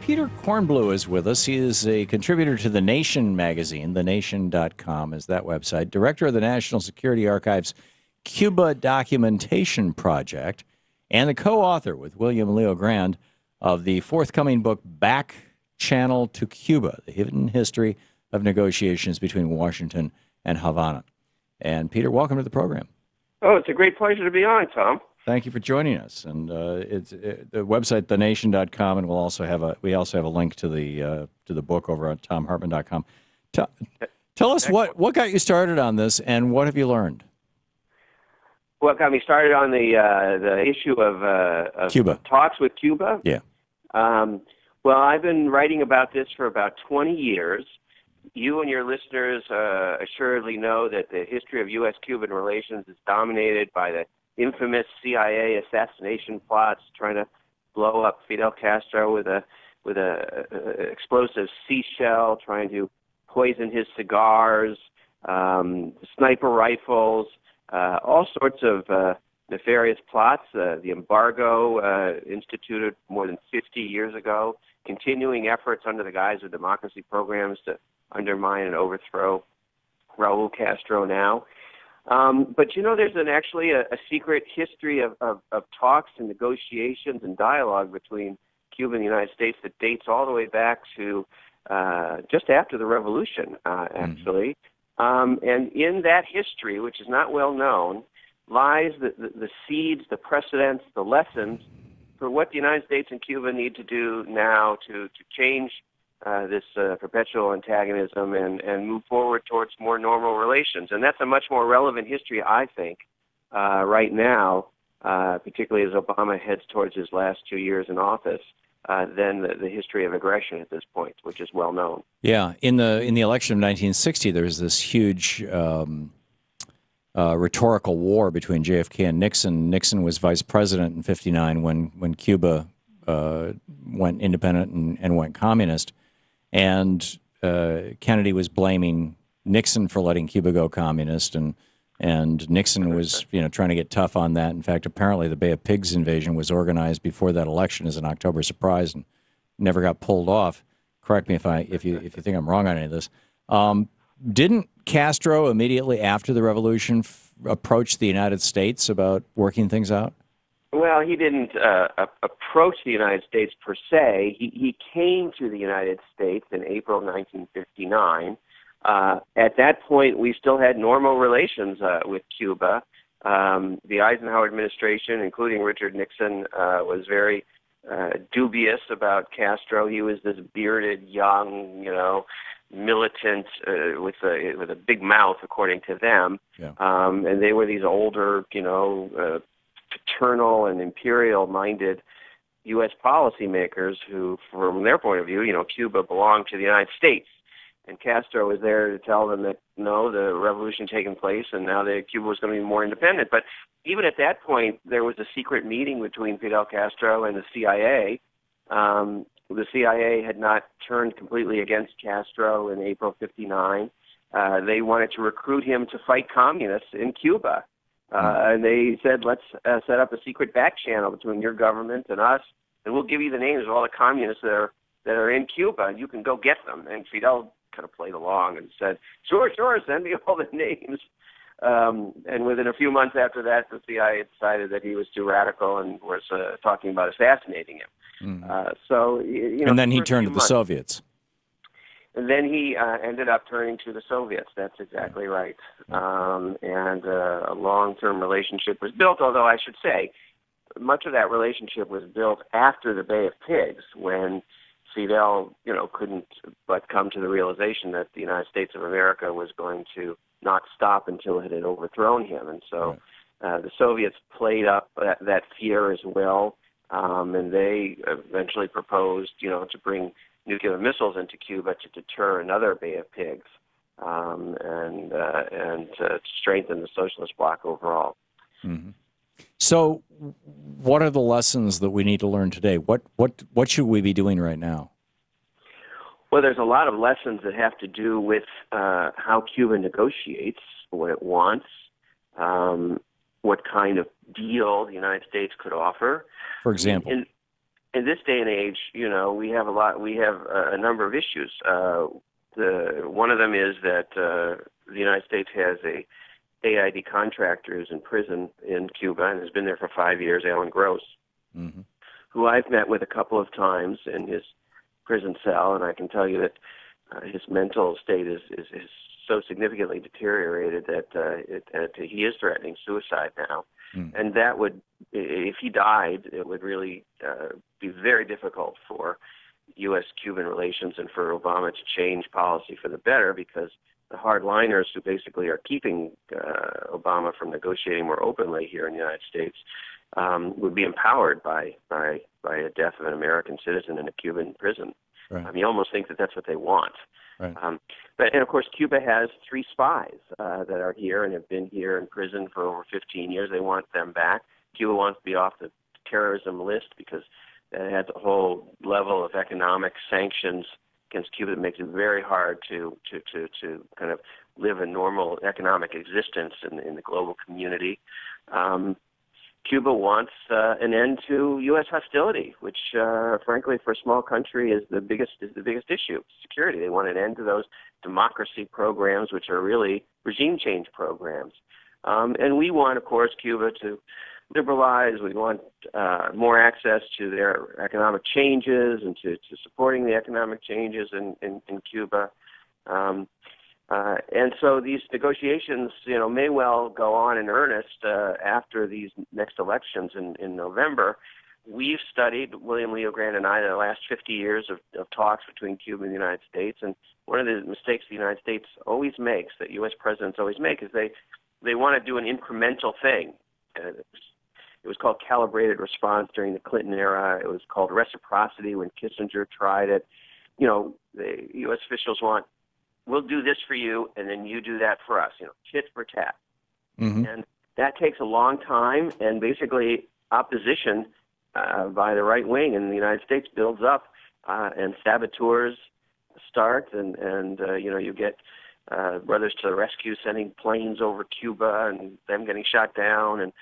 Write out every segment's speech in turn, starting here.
Peter Kornblue is with us. He is a contributor to The Nation magazine. TheNation.com is that website. Director of the National Security Archive's Cuba Documentation Project, and the co-author with William Leo Grand of the forthcoming book, Back Channel to Cuba, The Hidden History of Negotiations Between Washington and Havana. And Peter, welcome to the program. Oh, it's a great pleasure to be on, Tom. Thank you for joining us. And it's the website, thenation.com, and we also have a link to the book over on thomhartmann.com. Tell us what got you started on this, and what have you learned? What got me started on the issue of Cuba talks with Cuba? Yeah. Well, I've been writing about this for about 20 years. You and your listeners assuredly know that the history of U.S.-Cuban relations is dominated by the infamous CIA assassination plots trying to blow up Fidel Castro with a explosive seashell, trying to poison his cigars, sniper rifles, all sorts of nefarious plots. The embargo instituted more than 50 years ago, continuing efforts under the guise of democracy programs to undermine and overthrow Raul Castro now. But, you know, there's actually a secret history of talks and negotiations and dialogue between Cuba and the United States that dates all the way back to just after the revolution, actually. And in that history, which is not well known, lies the seeds, the precedents, the lessons for what the United States and Cuba need to do now to change this perpetual antagonism and move forward towards more normal relations. And that's a much more relevant history, I think, right now, particularly as Obama heads towards his last 2 years in office, than the history of aggression at this point, which is well known. Yeah, in the election of 1960, there was this huge rhetorical war between JFK and Nixon. Nixon was vice president in '59 when Cuba went independent and went communist. And Kennedy was blaming Nixon for letting Cuba go communist, and Nixon was trying to get tough on that. In fact, apparently the Bay of Pigs invasion was organized before that election as an October surprise and never got pulled off. Correct me if you think I'm wrong on any of this. Didn't Castro immediately after the revolution approach the United States about working things out? Well, he didn't approach the United States per se. He came to the United States in April 1959. At that point, we still had normal relations with Cuba. The Eisenhower administration, including Richard Nixon, was very dubious about Castro. He was this bearded, young, militant with a big mouth, according to them. Yeah. And they were these older, paternal and imperial-minded U.S. policymakers who, from their point of view, Cuba belonged to the United States. And Castro was there to tell them that, no, the revolution taken place and now that Cuba was going to be more independent. But even at that point, there was a secret meeting between Fidel Castro and the CIA. The CIA had not turned completely against Castro in April '59. They wanted to recruit him to fight communists in Cuba. And they said, let's set up a secret back channel between your government and us, and we'll give you the names of all the communists that are in Cuba, and you can go get them. And Fidel kind of played along and said, sure, send me all the names. And within a few months after that, the CIA decided that he was too radical and was talking about assassinating him. And then he turned to the Soviets. And then he ended up turning to the Soviets. That's exactly right. And a long-term relationship was built, although I should say much of that relationship was built after the Bay of Pigs, when Fidel, couldn't but come to the realization that the United States of America was going to not stop until it had overthrown him. And so the Soviets played up that fear as well, and they eventually proposed, to bring nuclear missiles into Cuba to deter another Bay of Pigs, and to strengthen the socialist bloc overall. Mm-hmm. So, what are the lessons that we need to learn today? What should we be doing right now? Well, there's a lot of lessons that have to do with how Cuba negotiates, what it wants, what kind of deal the United States could offer. For example? in this day and age, we have a number of issues. One of them is that the United States has a AID contractor who's in prison in Cuba and has been there for 5 years, Alan Gross, Mm-hmm. who I've met with a couple of times in his prison cell, and I can tell you that his mental state is so significantly deteriorated that he is threatening suicide now. Mm-hmm. And that would, if he died, it would really be very difficult for U.S.-Cuban relations and for Obama to change policy for the better, because the hardliners who basically are keeping Obama from negotiating more openly here in the United States would be empowered by a death of an American citizen in a Cuban prison. Right. You almost think that that's what they want. Right. And of course, Cuba has 3 spies that are here and have been here in prison for over 15 years. They want them back. Cuba wants to be off the terrorism list because it has a whole level of economic sanctions against Cuba that makes it very hard to kind of live a normal economic existence in the global community. Cuba wants an end to U.S. hostility, which, frankly, for a small country is the biggest issue. Security. They want an end to those democracy programs, which are really regime change programs. And we want, of course, Cuba to liberalize. We want more access to their economic changes and to supporting the economic changes in Cuba. And so these negotiations, may well go on in earnest after these next elections in November. We've studied, William Leo Grant and I, the last 50 years of talks between Cuba and the United States. And one of the mistakes the United States always makes, that U.S. presidents always make, is they want to do an incremental thing. It was called calibrated response during the Clinton era. It was called reciprocity when Kissinger tried it. The U.S. officials want, we'll do this for you, and then you do that for us, tit for tat. Mm-hmm. And that takes a long time, and basically opposition by the right wing in the United States builds up, and saboteurs start, and you get Brothers to the Rescue sending planes over Cuba and them getting shot down, and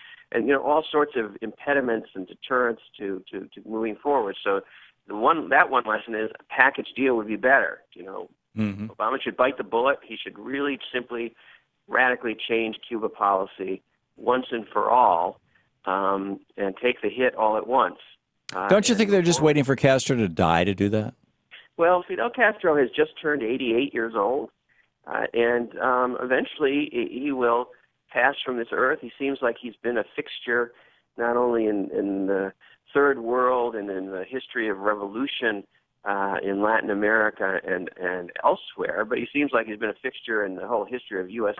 all sorts of impediments and deterrents to moving forward. So that one lesson is a package deal would be better. Mm-hmm. Obama should bite the bullet. He should really simply radically change Cuba policy once and for all, and take the hit all at once. Don't you think they're just waiting for Castro to die to do that? Well, Fidel Castro has just turned 88 years old, and eventually he will pass from this earth. He seems like he's been a fixture not only in the Third World and in the history of revolution in Latin America and elsewhere, but he seems like he's been a fixture in the whole history of U.S.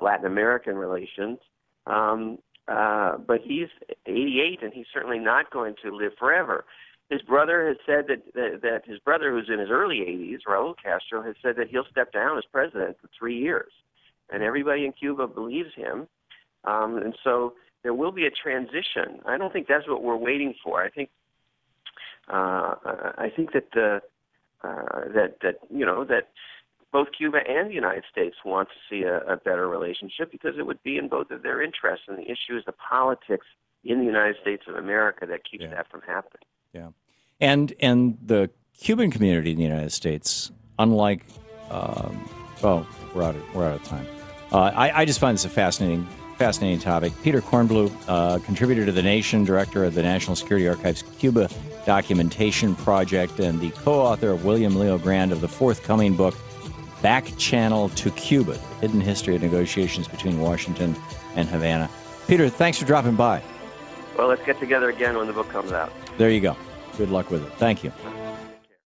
Latin American relations. But he's 88, and he's certainly not going to live forever. His brother has said that his brother, who's in his early 80s, Raul Castro, has said that he'll step down as president for 3 years. And everybody in Cuba believes him. And so there will be a transition. I don't think that's what we're waiting for. I think that both Cuba and the United States want to see a better relationship, because it would be in both of their interests. And the issue is the politics in the United States of America that keeps that from happening. Yeah, and the Cuban community in the United States, unlike, we're out of time. I just find this a fascinating topic. Peter Kornbluh, contributor to The Nation, director of the National Security Archive's Cuba Documentation Project, and the co-author of William Leo Grant of the forthcoming book, Back Channel to Cuba, The Hidden History of Negotiations Between Washington and Havana. Peter, thanks for dropping by. Well, let's get together again when the book comes out. There you go. Good luck with it. Thank you.